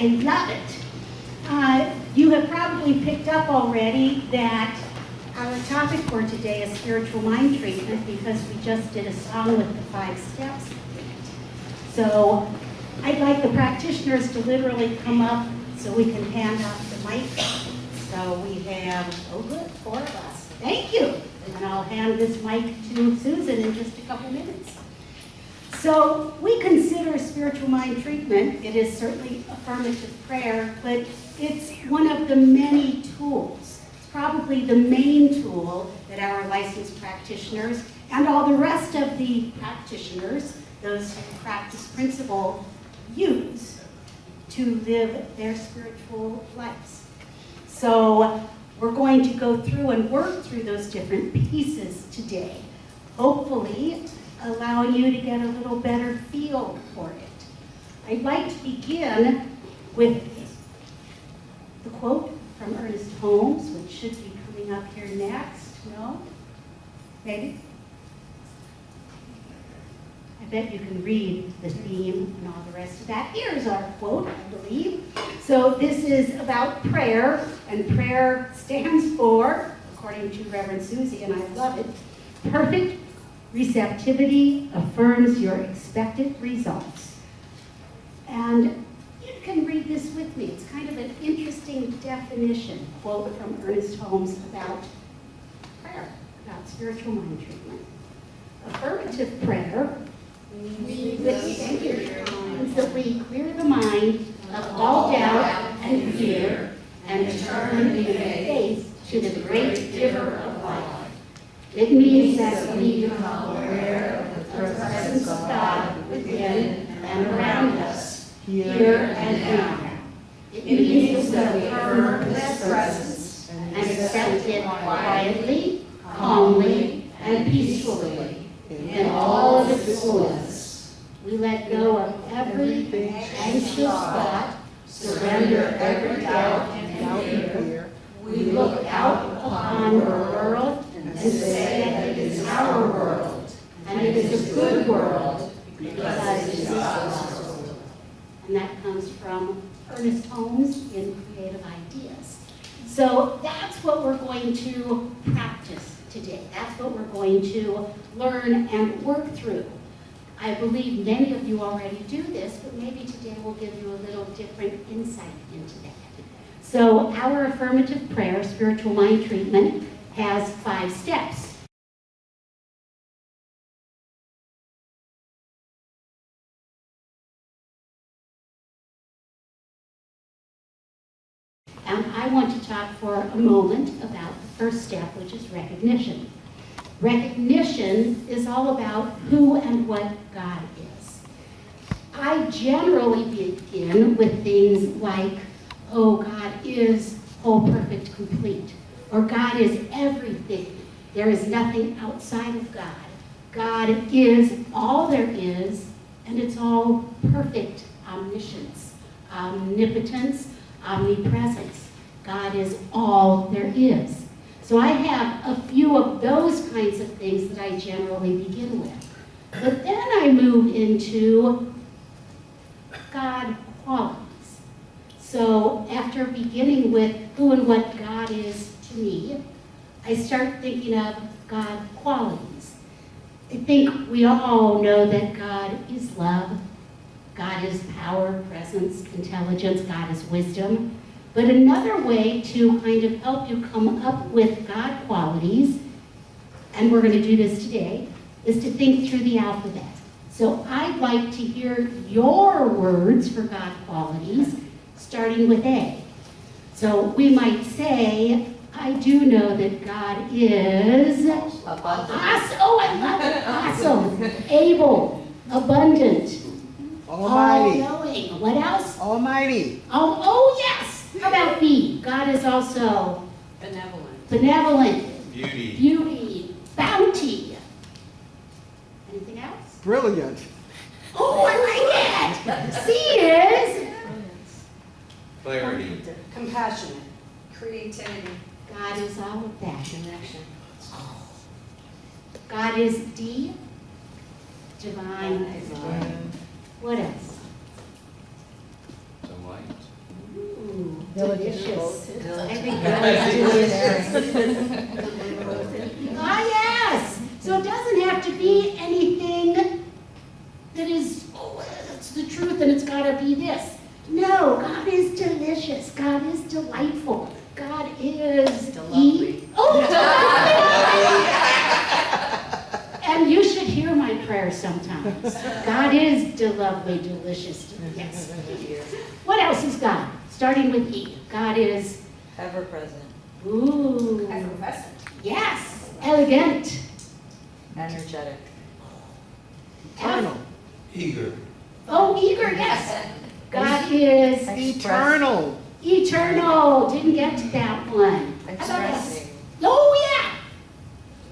I love it. You have probably picked up already that our topic for today is spiritual mind treatment because we just did a song with the 5 steps. So I'd like the practitioners to literally come up so we can hand off the mic. So we have, oh good, 4 of us. Thank you. And I'll hand this mic to Susan in just a couple minutes. So we consider spiritual mind treatment, it is certainly affirmative prayer, but it's one of the many tools. It's probably the main tool that our licensed practitioners and all the rest of the practitioners, those who practice principle, use to live their spiritual lives. So we're going to go through and work through those different pieces today, hopefully allowing you to get a little better feel for it. I'd like to begin with the quote from Ernest Holmes, which should be coming up here next. No? Maybe? I bet you can read the theme and all the rest of that. Here's our quote, I believe. So this is about prayer, and prayer stands for, according to Reverend Susie, and I love it, perfect receptivity affirms your expected results. And you can read this with me. It's kind of an interesting definition, quote from Ernest Holmes about prayer, about spiritual mind treatment. Affirmative prayer means that we clear the mind of all doubt and fear and turn in faith to the great giver of life. It means that we become aware of the presence of God within and around us, here and now. It means that we affirm this presence and accept it quietly, calmly, and peacefully in all of its fullness. We let go of every anxious thought, surrender every doubt and fear. We look out upon the world and say that it is our world, and it is a good world because it is God's world. And that comes from Ernest Holmes in Creative Ideas. So that's what we're going to practice today. That's what we're going to learn and work through. I believe many of you already do this, but maybe today will give you a little different insight into that. So our affirmative prayer, spiritual mind treatment, has 5 steps. And I want to talk for a moment about the first step, which is recognition. Recognition is all about who and what God is. I generally begin with things like, oh, God is whole, perfect, complete. Or God is everything. There is nothing outside of God. God is all there is, and it's all perfect omniscience, omnipotence, omnipresence. God is all there is. So I have a few of those kinds of things that I generally begin with. But then I move into God qualities. So after beginning with who and what God is to me, I start thinking of God qualities. I think we all know that God is love, God is power, presence, intelligence, God is wisdom. But another way to kind of help you come up with God qualities, and we're going to do this today, is to think through the alphabet. So I'd like to hear your words for God qualities, starting with A. So we might say, I do know that God is awesome. Oh, I love it. Awesome. Able, abundant, Almighty. all-knowing. What else? Almighty. Oh, yes. How about B? God is also benevolent, beauty, bounty. Anything else? Brilliant. Oh, I like it. C is Clarity. Compassionate. Creativity. God is all of that. God is D, divine. What else? Delight. Delicious. Every God is delicious. Ah, yes. So it doesn't have to be anything that is, oh, it's the truth and it's got to be this. No, God is delicious. God is delightful. God is Delightful. And you should hear my prayers sometimes. God is lovely, delicious. Yes. What else is God? Starting with E. God is, Ever present. ooh, Effervescent. yes, elegant. Energetic. Eternal. Eager. Oh, eager, yes. God is Eternal. eternal. Didn't get to that one. How about us? Expressing. Oh, yeah.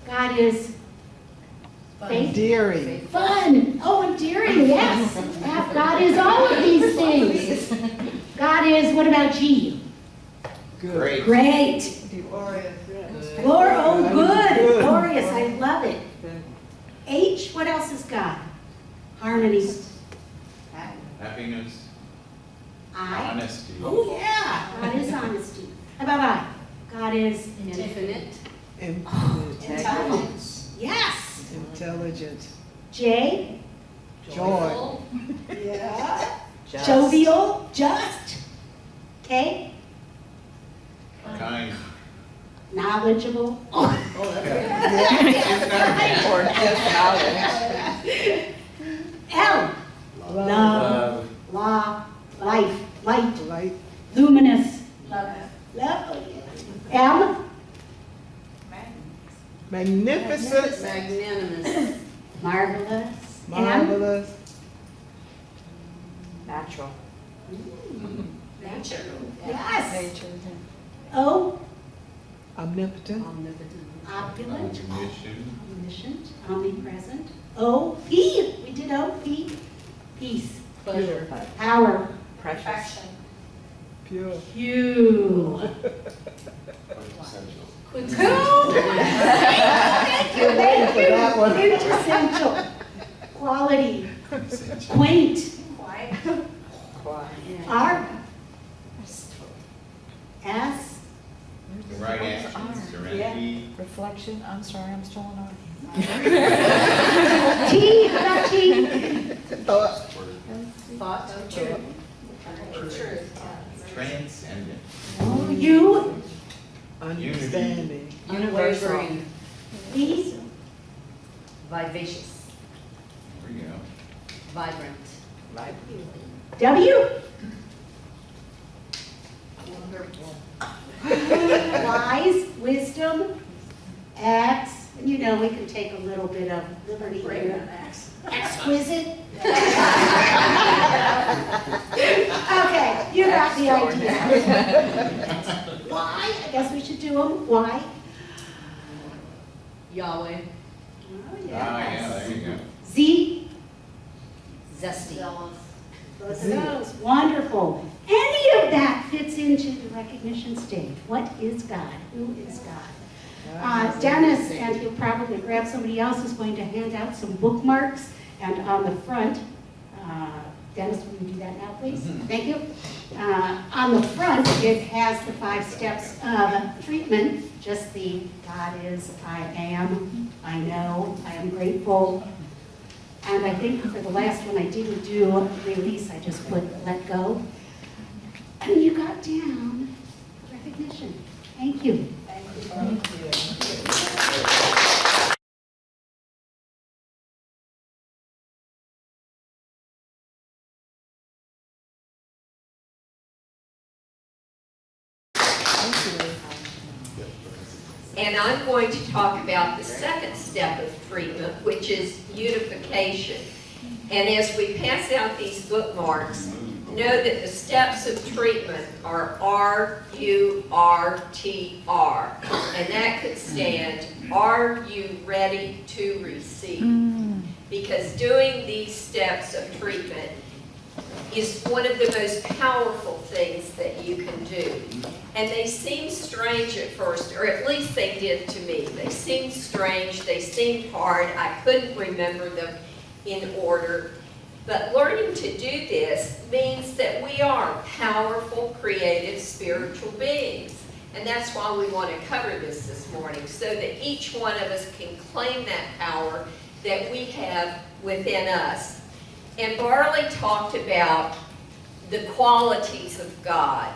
God is faith. Endearing. Fun. Oh, endearing, yes. God is all of these things. God is, what about G? Good. Great. Great. Glorious. Oh, good. Good. Glorious. I love it. Good. H, what else is God? Harmony. Happiness. I. Honesty. Oh, yeah. God is honesty. How about I? God is Infinite. Infinite. Intelligence. yes. Intelligent. J. Joy. Yeah. Just. Jovial. Just. K. Kind. Knowledgeable. Or just knowledge. L. Love. Love. Law. Life. Light. Light. Luminous. Love. Love. M. Magnificent. Magnanimous. Marvelous. M. Marvelous. Natural. Nature. Yes. Nature. O. Omnipotent. Omnipotent. Opulent. Omniscient. Omniscient. Omnipresent. O. P. We did O. P. Peace. Pleasure. Power. Precious. Perfection. Pure. Q. Essential. Thank you. Thank you. that one. Quintessential. Quality. Essential. Quaint. Quiet. Quiet. R. S. The right action. Serenity. Reflection. I'm sorry, I'm still on T. How about T? Thought. Thought of truth. Truth. Transcendent. Oh, U. Understanding. Unwavering. V. Vivacious. There we go. Vibrant. W. Wise, wisdom, X. You know, we can take a little bit of liberty here. Exquisite. Okay, you got the idea. Y, I guess we should do them. Y. Yahweh. Oh, Yeah, there you go. Z. Zesty. Both of those. Wonderful. Any of that fits into the recognition stage. What is God? Who is God? Dennis, and he'll probably grab somebody else, is going to hand out some bookmarks. And on the front, Dennis, will you do that now, please? Thank you. On the front, it has the 5 steps of treatment. Just the God is, I am, I know, I am grateful. And I think for the last one, I didn't do release, I just put let go. And you got down recognition. Thank you. And I'm going to talk about the second step of treatment, which is unification. And as we pass out these bookmarks, know that the steps of treatment are R-U-R-T-R. And that could stand, are you ready to receive? Because doing these steps of treatment is one of the most powerful things that you can do. And they seem strange at first, or at least they did to me. They seemed strange, they seemed hard, I couldn't remember them in order. But learning to do this means that we are powerful, creative, spiritual beings. And that's why we want to cover this morning, so that each one of us can claim that power that we have within us. And Barley talked about the qualities of God.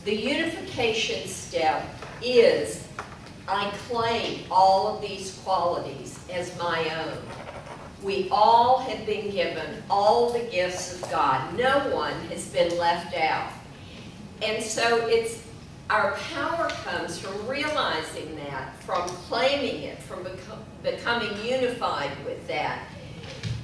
The unification step is, I claim all of these qualities as my own. We all have been given all the gifts of God. No one has been left out. And so our power comes from realizing that, from claiming it, from becoming unified with that.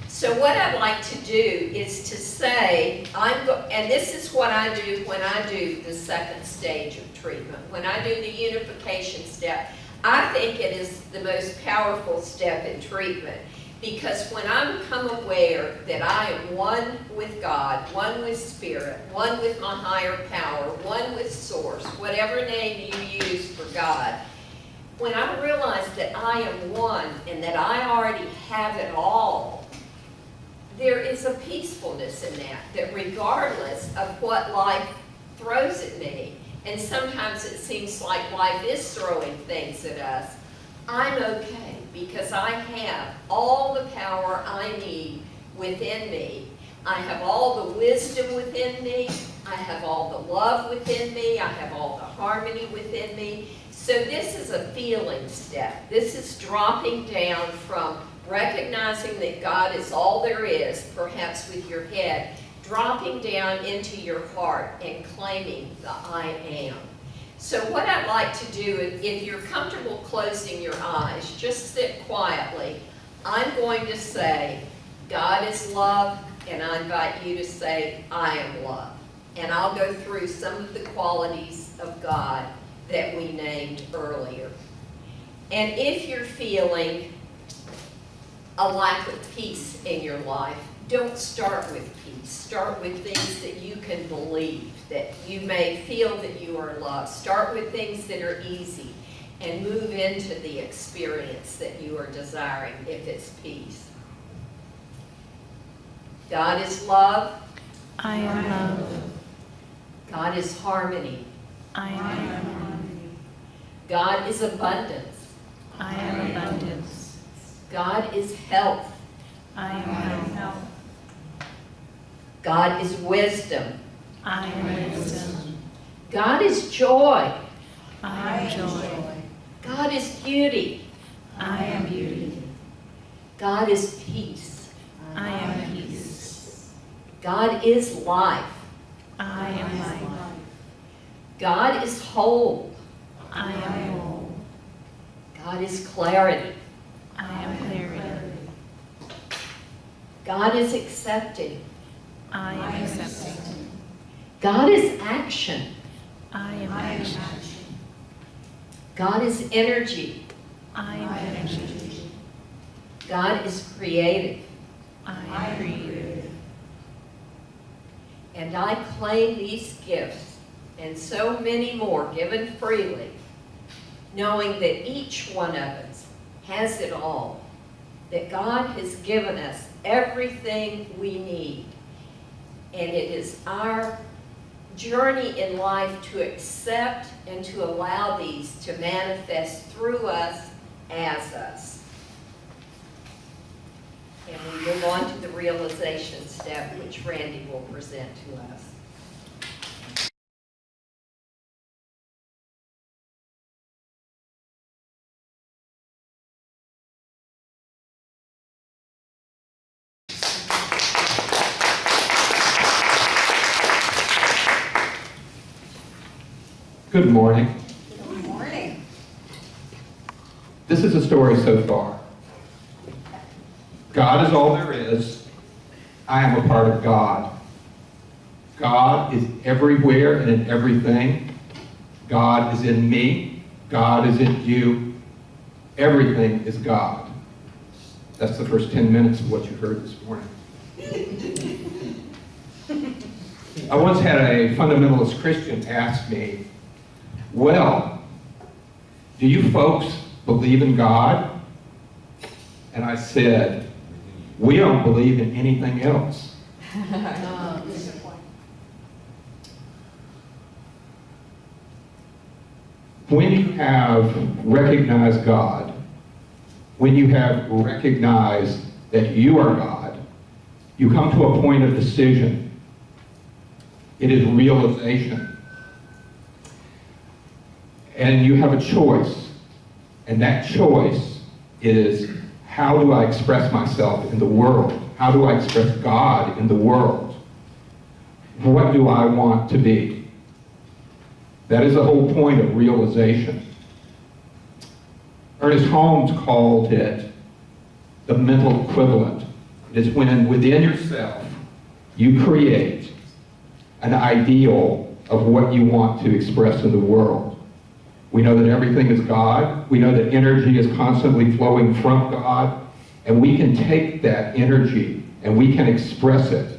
So what I'd like to do is to say, and this is what I do when I do the second stage of treatment. When I do the unification step, I think it is the most powerful step in treatment. Because when I become aware that I am one with God, one with Spirit, one with my higher power, one with Source, whatever name you use for God, when I realize that I am one and that I already have it all, there is a peacefulness in that regardless of what life throws at me, and sometimes it seems like life is throwing things at us, I'm okay because I have all the power I need within me. I have all the wisdom within me. I have all the love within me. I have all the harmony within me. So this is a feeling step. This is dropping down from recognizing that God is all there is, perhaps with your head, dropping down into your heart and claiming the I am. So what I'd like to do, if you're comfortable closing your eyes, just sit quietly. I'm going to say, God is love, and I invite you to say, I am love. And I'll go through some of the qualities of God that we named earlier. And if you're feeling a lack of peace in your life, don't start with peace. Start with things that you can believe, that you may feel that you are loved. Start with things that are easy and move into the experience that you are desiring, if it's peace. God is love. I am love. God is harmony. I am harmony. God is abundance. I am abundance. God is health. I am health. God is wisdom. I am wisdom. God is joy. I am joy. God is beauty. I am beauty. God is peace. I am peace. God is life. I am life. God is whole. I am whole. God is clarity. I am clarity. God is accepting. I am accepting. God is action. I am action. God is energy. I am energy. God is creative. I am creative. And I claim these gifts and so many more given freely, knowing that each one of us has it all, that God has given us everything we need. And it is our journey in life to accept and to allow these to manifest through us as us. And we move on to the realization step, which Randy will present to us. Good morning. Good morning. This is a story so far. God is all there is. I am a part of God. God is everywhere and in everything. God is in me. God is in you. Everything is God. That's the first 10 minutes of what you heard this morning. I once had a fundamentalist Christian ask me, well, do you folks believe in God? And I said, We don't believe in anything else. When you have recognized God, when you have recognized that you are God, you come to a point of decision. It is realization. And you have a choice. And that choice is, how do I express myself in the world? How do I express God in the world? What do I want to be? That is the whole point of realization. Ernest Holmes called it the mental equivalent. It is when within yourself you create an ideal of what you want to express in the world. We know that everything is God. We know that energy is constantly flowing from God. And we can take that energy and we can express it.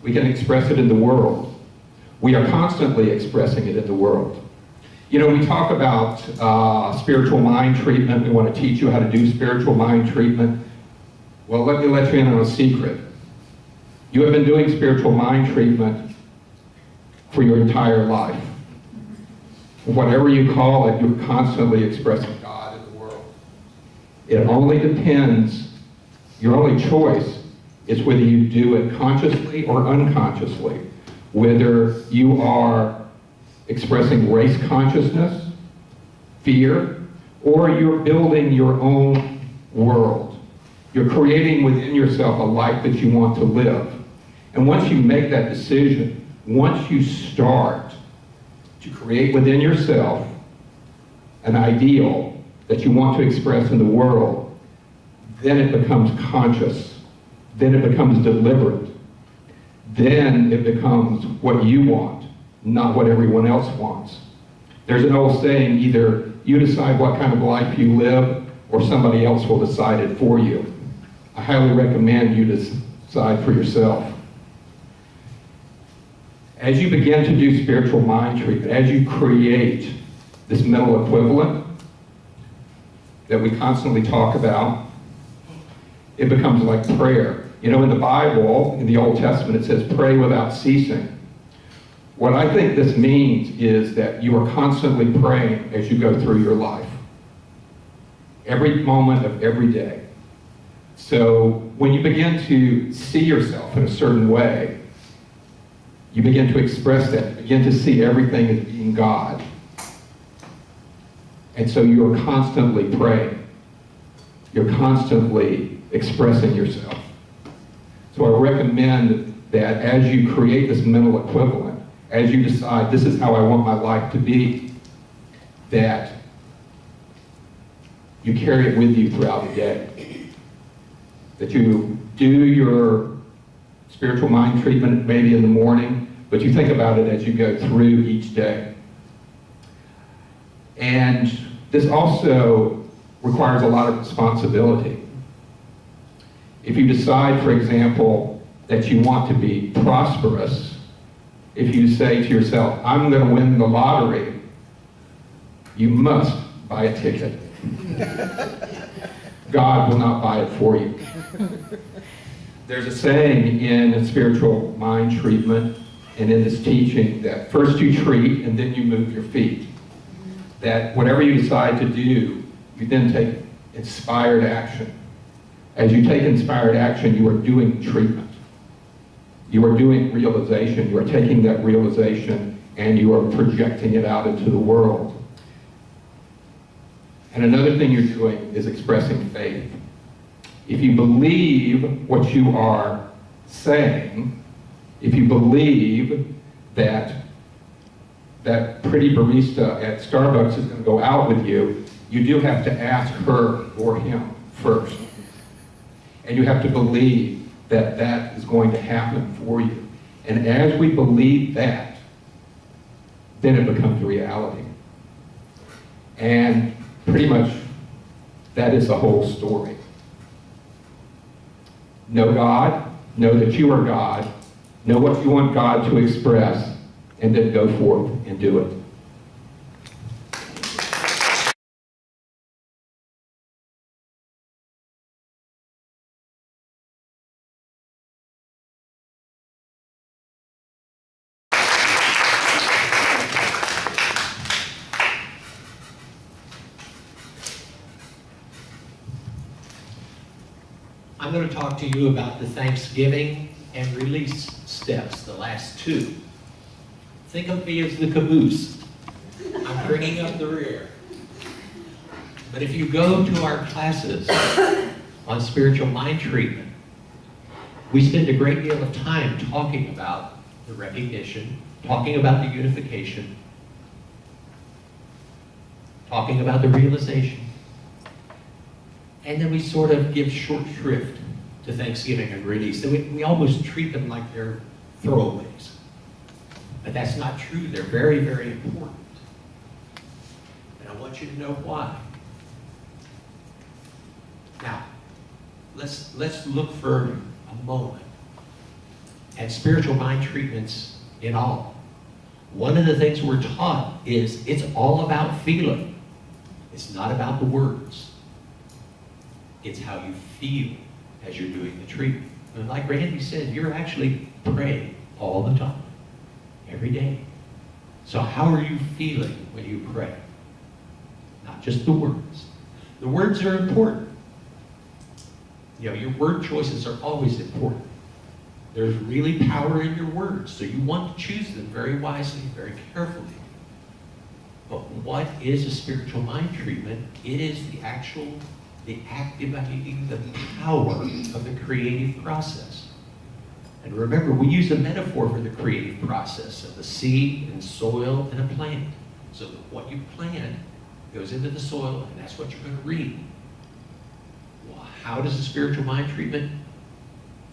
We can express it in the world. We are constantly expressing it in the world. You know, we talk about spiritual mind treatment. We want to teach you how to do spiritual mind treatment. Well, let me let you in on a secret. You have been doing spiritual mind treatment for your entire life. Whatever you call it, you're constantly expressing God in the world. It only depends, your only choice is whether you do it consciously or unconsciously. Whether you are expressing race consciousness, fear, or you're building your own world. You're creating within yourself a life that you want to live. And once you make that decision, once you start to create within yourself an ideal that you want to express in the world, then it becomes conscious. Then it becomes deliberate. Then it becomes what you want, not what everyone else wants. There's an old saying, either you decide what kind of life you live, or somebody else will decide it for you. I highly recommend you decide for yourself. As you begin to do spiritual mind treatment, as you create this mental equivalent that we constantly talk about, it becomes like prayer. You know, in the Bible, in the Old Testament, it says, pray without ceasing. What I think this means is that you are constantly praying as you go through your life. Every moment of every day. So when you begin to see yourself in a certain way, you begin to express that. You begin to see everything as being God. And so you are constantly praying. You're constantly expressing yourself. So I recommend that as you create this mental equivalent, as you decide this is how I want my life to be, that you carry it with you throughout the day. That you do your spiritual mind treatment maybe in the morning, but you think about it as you go through each day. And this also requires a lot of responsibility. If you decide, for example, that you want to be prosperous, if you say to yourself, I'm going to win the lottery, you must buy a ticket. God will not buy it for you. There's a saying in spiritual mind treatment and in this teaching that first you treat and then you move your feet. That whatever you decide to do, you then take inspired action. As you take inspired action, you are doing treatment. You are doing realization. You are taking that realization and you are projecting it out into the world. And another thing you're doing is expressing faith. If you believe what you are saying, if you believe that that pretty barista at Starbucks is going to go out with you, you do have to ask her or him first. And you have to believe that that is going to happen for you. And as we believe that, then it becomes reality. And pretty much that is the whole story. Know God, know that you are God, know what you want God to express, and then go forth and do it. I'm going to talk to you about the Thanksgiving and release steps, the last two. Think of me as the caboose. I'm bringing up the rear. But if you go to our classes on spiritual mind treatment, we spend a great deal of time talking about the recognition, talking about the unification, talking about the realization, and then we sort of give short shrift to Thanksgiving and release. So we almost treat them like they're throwaways. But that's not true. They're very, very important. And I want you to know why. Now, let's look for a moment at spiritual mind treatments in all. One of the things we're taught is it's all about feeling. It's not about the words. It's how you feel as you're doing the treatment. And like Randy said, you're actually praying all the time, every day. So how are you feeling when you pray? Not just the words. The words are important. You know, your word choices are always important. There's really power in your words, so you want to choose them very wisely, very carefully. But what is a spiritual mind treatment? It is the activating the power of the creative process. And remember, we use a metaphor for the creative process of the seed and soil and a plant. So that what you plant goes into the soil, and that's what you're going to reap. Well, how does a spiritual mind treatment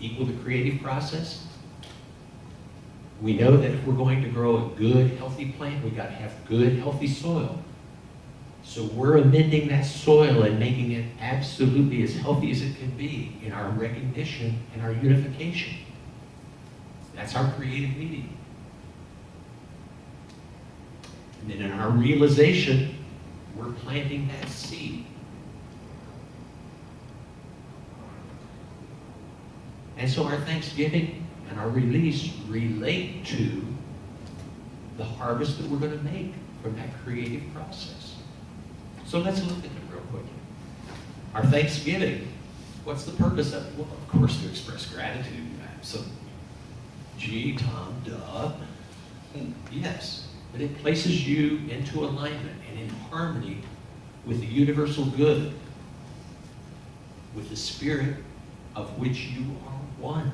equal the creative process? We know that if we're going to grow a good, healthy plant, we've got to have good, healthy soil. So we're amending that soil and making it absolutely as healthy as it can be in our recognition and our unification. That's our creative medium. And then in our realization, we're planting that seed. And so our Thanksgiving and our release relate to the harvest that we're going to make from that creative process. So let's look at them real quickly. Our Thanksgiving, what's the purpose of it? Well, of course, to express gratitude. Absolutely. Gee, Tom, duh. Yes, but it places you into alignment and in harmony with the universal good, with the spirit of which you are one.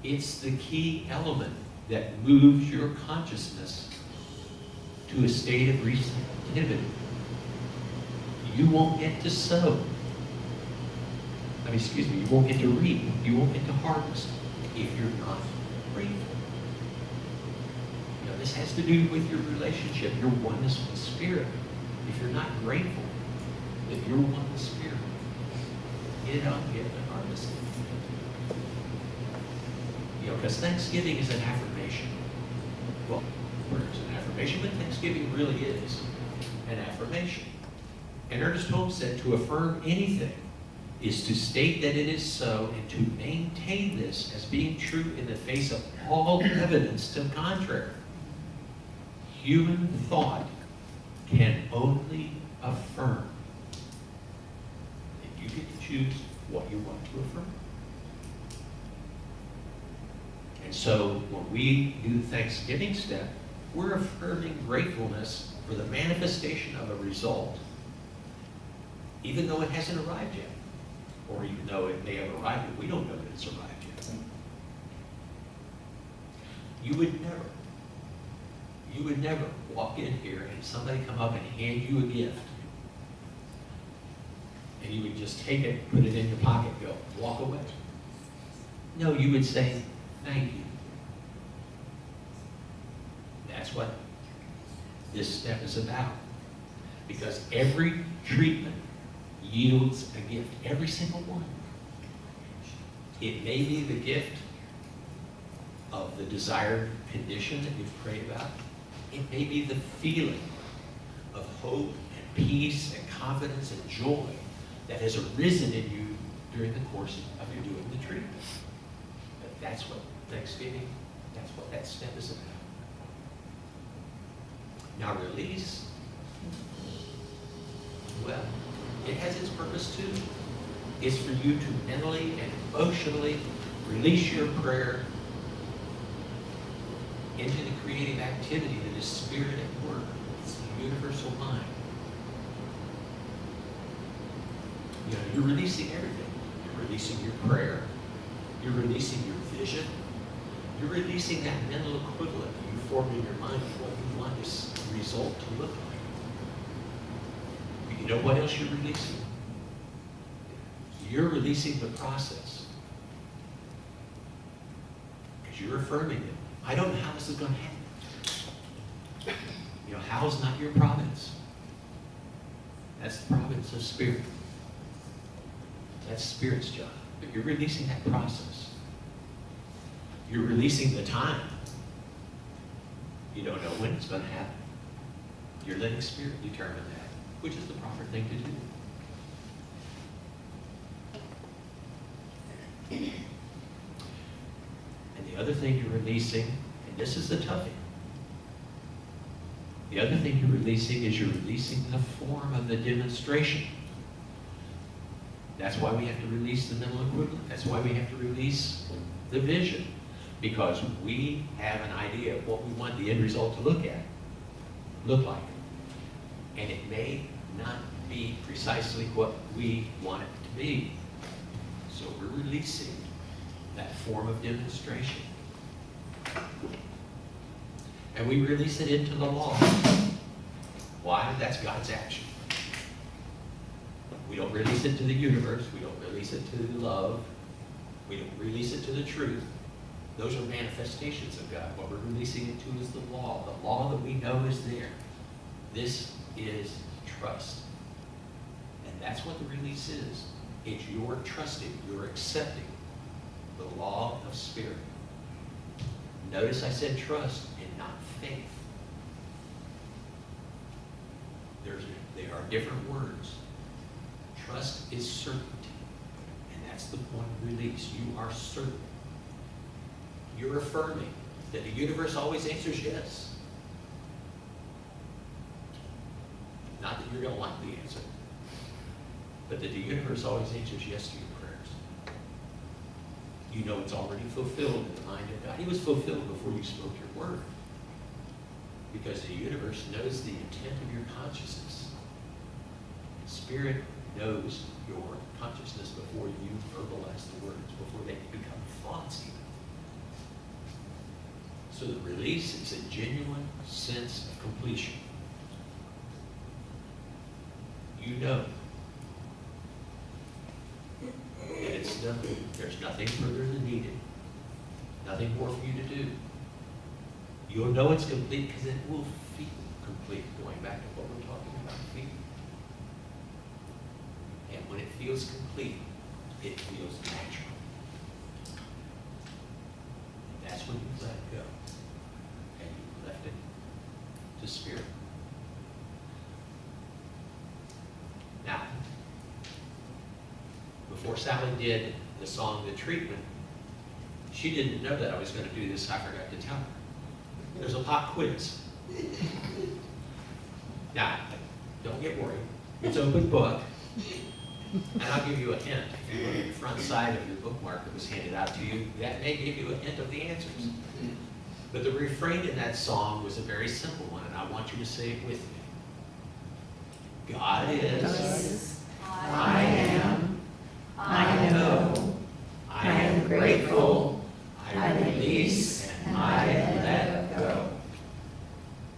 It's the key element that moves your consciousness to a state of receptivity. You won't get to sow. You won't get to reap. You won't get to harvest if you're not grateful. You know, this has to do with your relationship, your oneness with Spirit. If you're not grateful that you're one with Spirit, you don't get to harvest it. You know, because Thanksgiving is an affirmation. Well, prayer is an affirmation, but Thanksgiving really is an affirmation. And Ernest Holmes said, to affirm anything is to state that it is so and to maintain this as being true in the face of all evidence to the contrary. Human thought can only affirm. And you get to choose what you want to affirm. And so when we do the Thanksgiving step, we're affirming gratefulness for the manifestation of a result, even though it hasn't arrived yet. Or even though it may have arrived, but we don't know that it's arrived yet. You would never walk in here and somebody come up and hand you a gift. And you would just take it, put it in your pocket, go, walk away. No, you would say, thank you. That's what this step is about. Because every treatment yields a gift, every single one. It may be the gift of the desired condition that you've prayed about. It may be the feeling of hope and peace and confidence and joy that has arisen in you during the course of your doing the treatment. But that's what Thanksgiving, that's what that step is about. Now release, well, it has its purpose too. is for you to mentally and emotionally release your prayer into the creative activity that is spirit at work. It's the universal mind. You know, you're releasing everything. You're releasing your prayer. You're releasing your vision. You're releasing that mental equivalent that you form in your mind of what you want this result to look like. You know what else you're releasing? You're releasing the process. Because you're affirming it. I don't know how this is going to happen. You know, how's not your province. That's the province of spirit. That's spirit's job. But you're releasing that process. You're releasing the time. You don't know when it's going to happen. You're letting spirit determine that, which is the proper thing to do. And the other thing you're releasing, and this is the toughie, the other thing you're releasing is you're releasing the form of the demonstration. That's why we have to release the mental equivalent. That's why we have to release the vision. Because we have an idea of what we want the end result to look like. And it may not be precisely what we want it to be. So we're releasing that form of demonstration. And we release it into the law. Why? That's God's action. We don't release it to the universe. We don't release it to love. We don't release it to the truth. Those are manifestations of God. What we're releasing it to is the law that we know is there. This is trust. And that's what the release is. It's your trusting, you're accepting the law of spirit. Notice I said trust and not faith. They are different words. Trust is certainty. And that's the point of release. You are certain. You're affirming that the universe always answers yes. Not that you're going to like the answer, but that the universe always answers yes to your prayers. You know it's already fulfilled in the mind of God. It was fulfilled before you spoke your word. Because the universe knows the intent of your consciousness. Spirit knows your consciousness before you verbalize the words, before they become thoughts even. So the release is a genuine sense of completion. You know. And it's nothing, there's nothing further than needed. Nothing more for you to do. You'll know it's complete because it will feel complete, going back to what we're talking about, feeling. And when it feels complete, it feels natural. And that's when you let it go. And you left it to spirit. Now, before Sally did the song, The Treatment, she didn't know that I was going to do this. I forgot to tell her. There's a pop quiz. Now, don't get worried. It's open book. And I'll give you a hint. If you look at the front side of your bookmark that was handed out to you, that may give you a hint of the answers. But the refrain in that song was a very simple one, and I want you to say it with me. God is, I am, I know, I am grateful, I release, and I let go.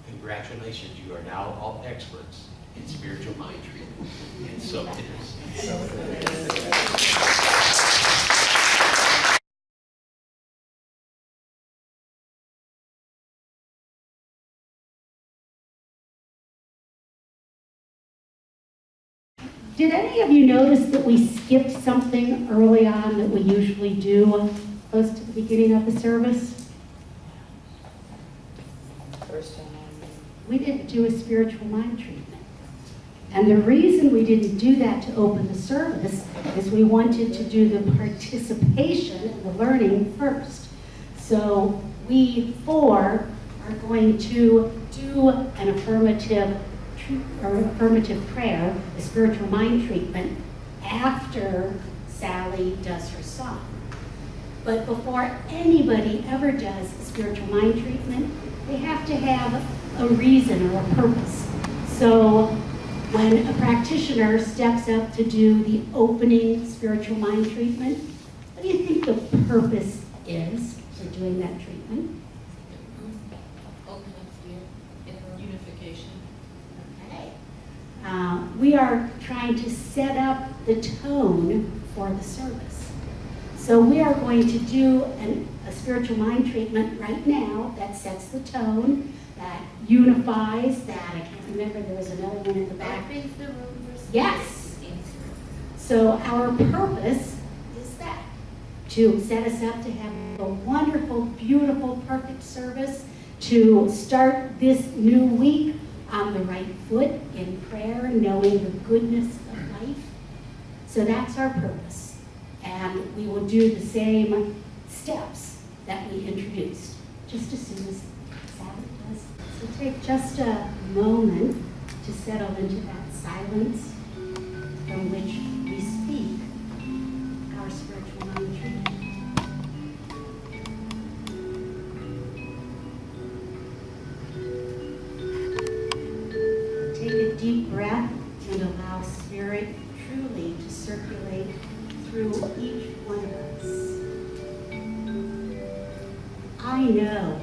Congratulations, you are now all experts in spiritual mind treatment. And so it is. Did any of you notice that we skipped something early on that we usually do close to the beginning of the service? First time We didn't do a spiritual mind treatment. And the reason we didn't do that to open the service is we wanted to do the participation and the learning first. So we four are going to do an affirmative prayer, a spiritual mind treatment, after Sally does her song. But before anybody ever does a spiritual mind treatment, they have to have a reason or a purpose. So when a practitioner steps up to do the opening spiritual mind treatment, what do you think the purpose is for doing that treatment? Unification. Okay. We are trying to set up the tone for the service. So we are going to do a spiritual mind treatment right now that sets the tone, that unifies, that, I can't remember, there was another one in the back. Yes. So our purpose is that, to set us up to have a wonderful, beautiful, perfect service, to start this new week on the right foot in prayer, knowing the goodness of life. So that's our purpose. And we will do the same steps that we introduced, just as soon as Sally does. So take just a moment to settle into that silence from which we speak our spiritual mind treatment. Take a deep breath and allow spirit truly to circulate through each one of us. I know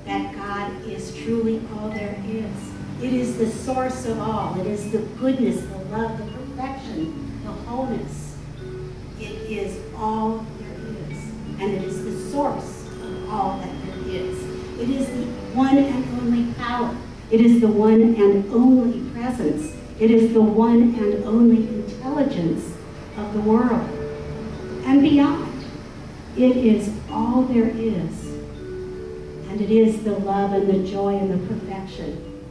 that God is truly all there is. It is the source of all. It is the goodness, the love, the perfection, the wholeness. It is all there is. And it is the source of all that there is. It is the one and only power. It is the one and only presence. It is the one and only intelligence of the world and beyond. It is all there is. And it is the love and the joy and the perfection.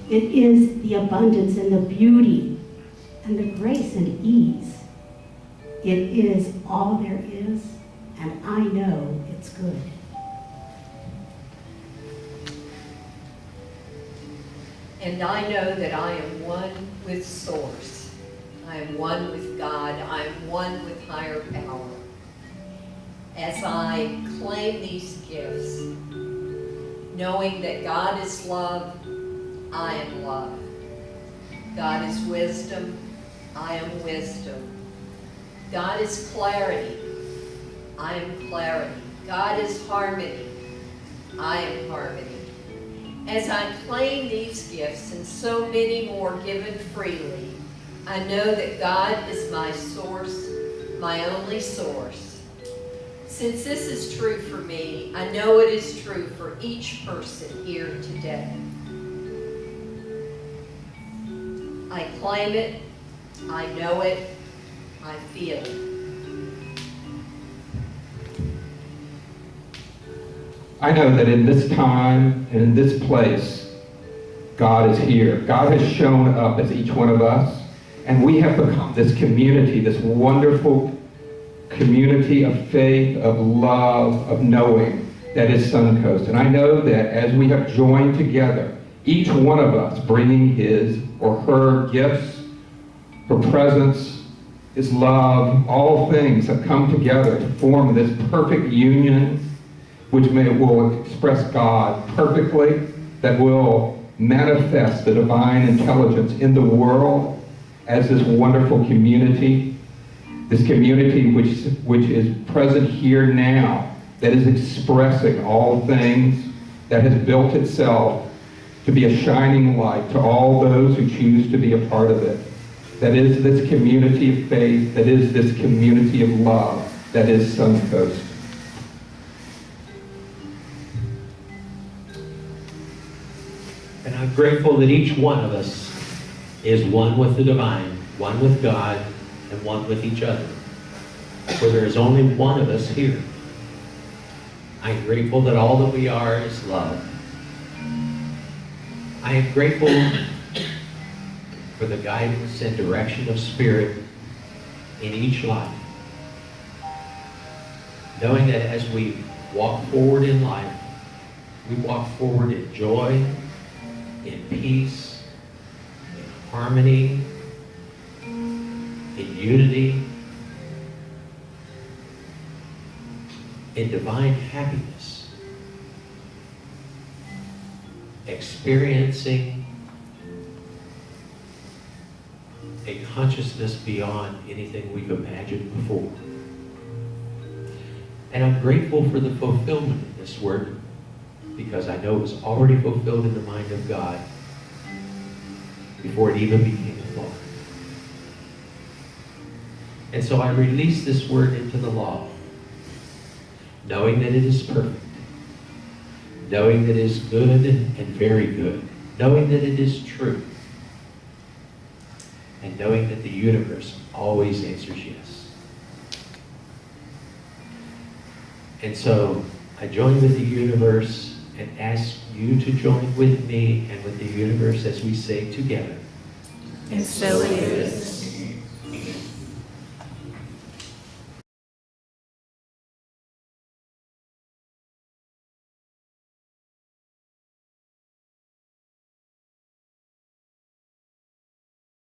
It is the abundance and the beauty and the grace and ease. It is all there is, and I know it's good. And I know that I am one with Source. I am one with God. I am one with higher power. As I claim these gifts, knowing that God is love, I am love. God is wisdom, I am wisdom. God is clarity, I am clarity. God is harmony, I am harmony. As I claim these gifts and so many more given freely, I know that God is my source, my only source. Since this is true for me, I know it is true for each person here today. I claim it, I know it, I feel it. I know that in this time and in this place, God is here. God has shown up as each one of us, and we have become this community, this wonderful community of faith, of love, of knowing that is Suncoast. And I know that as we have joined together, each one of us bringing his or her gifts, her presence, his love, all things have come together to form this perfect union which will express God perfectly, that will manifest the divine intelligence in the world as this wonderful community, this community which is present here now, that is expressing all things, that has built itself to be a shining light to all those who choose to be a part of it. That is this community of faith, that is this community of love, that is Suncoast. And I'm grateful that each one of us is one with the divine, one with God, and one with each other. For there is only one of us here. I'm grateful that all that we are is love. I am grateful for the guidance and direction of Spirit in each life. Knowing that as we walk forward in life, we walk forward in joy, in peace, in harmony, in unity, in divine happiness, experiencing a consciousness beyond anything we've imagined before. And I'm grateful for the fulfillment of this word, because I know it was already fulfilled in the mind of God before it even became a thought. And so I release this word into the law, knowing that it is perfect, knowing that it is good and very good, knowing that it is true, and knowing that the universe always answers yes. And so I join with the universe and ask you to join with me and with the universe as we say together. And so it is.